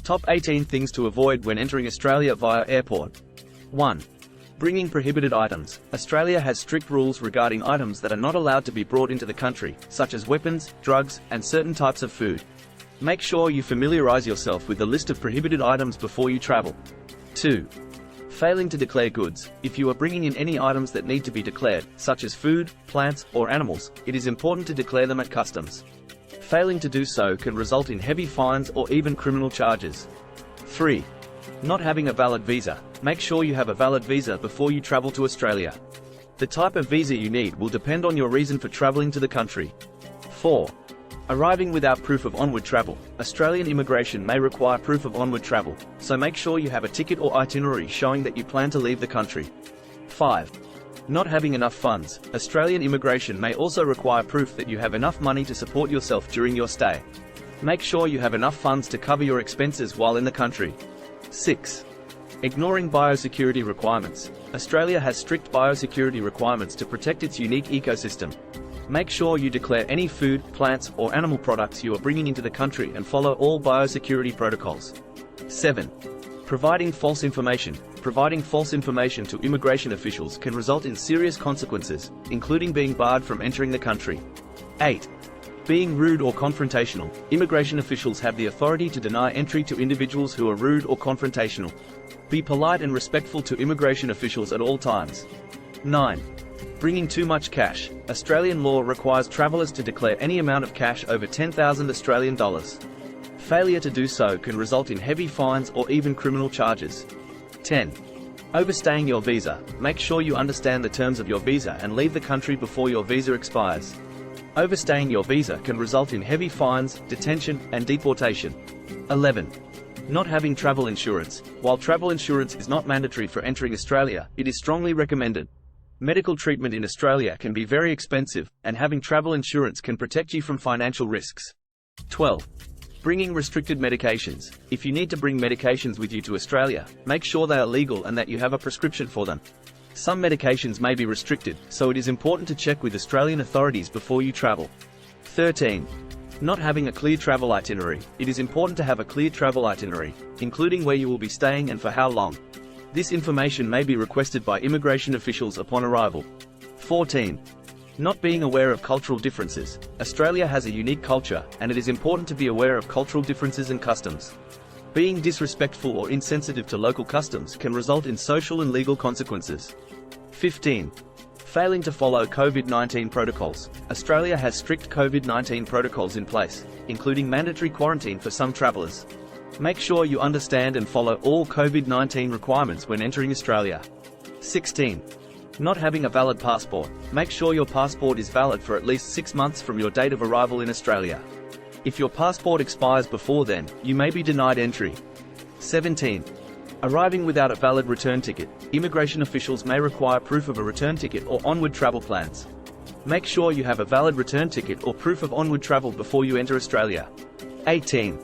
Top 18 things to avoid when entering Australia via airport. 1. Bringing prohibited items. Australia has strict rules regarding items that are not allowed to be brought into the country, such as weapons, drugs, and certain types of food. Make sure you familiarize yourself with the list of prohibited items before you travel. 2. Failing to declare goods. If you are bringing in any items that need to be declared, such as food, plants, or animals, it is important to declare them at customs. Failing to do so can result in heavy fines or even criminal charges. 3. Not having a valid visa. Make sure you have a valid visa before you travel to Australia. The type of visa you need will depend on your reason for traveling to the country. 4. Arriving without proof of onward travel. Australian immigration may require proof of onward travel, so make sure you have a ticket or itinerary showing that you plan to leave the country. 5. Not having enough funds. Australian immigration may also require proof that you have enough money to support yourself during your stay. Make sure you have enough funds to cover your expenses while in the country. 6. Ignoring biosecurity requirements. Australia has strict biosecurity requirements to protect its unique ecosystem. Make sure you declare any food, plants, or animal products you are bringing into the country and follow all biosecurity protocols. 7. Providing false information. Providing false information to immigration officials can result in serious consequences, including being barred from entering the country. 8. Being rude or confrontational. Immigration officials have the authority to deny entry to individuals who are rude or confrontational. Be polite and respectful to immigration officials at all times. 9. Bringing too much cash. Australian law requires travellers to declare any amount of cash over 10,000 Australian dollars. Failure to do so can result in heavy fines or even criminal charges. 10. Overstaying your visa. Make sure you understand the terms of your visa and leave the country before your visa expires. Overstaying your visa can result in heavy fines, detention, and deportation. 11. Not having travel insurance. While travel insurance is not mandatory for entering Australia, it is strongly recommended. Medical treatment in Australia can be very expensive, and having travel insurance can protect you from financial risks. 12. Bringing restricted medications. If you need to bring medications with you to Australia, make sure they are legal and that you have a prescription for them. Some medications may be restricted, so it is important to check with Australian authorities before you travel. 13. Not having a clear travel itinerary. It is important to have a clear travel itinerary, including where you will be staying and for how long. This information may be requested by immigration officials upon arrival. 14. Not being aware of cultural differences. Australia has a unique culture, and it is important to be aware of cultural differences and customs. Being disrespectful or insensitive to local customs can result in social and legal consequences. 15. Failing to follow COVID-19 protocols. Australia has strict COVID-19 protocols in place, including mandatory quarantine for some travellers. Make sure you understand and follow all COVID-19 requirements when entering Australia. 16. Not having a valid passport. Make sure your passport is valid for at least 6 months from your date of arrival in Australia. If your passport expires before then, you may be denied entry. 17. Arriving without a valid return ticket. Immigration officials may require proof of a return ticket or onward travel plans. Make sure you have a valid return ticket or proof of onward travel before you enter Australia. 18.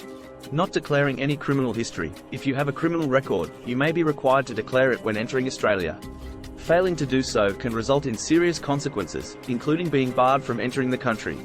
Not declaring any criminal history. If you have a criminal record, you may be required to declare it when entering Australia. Failing to do so can result in serious consequences, including being barred from entering the country.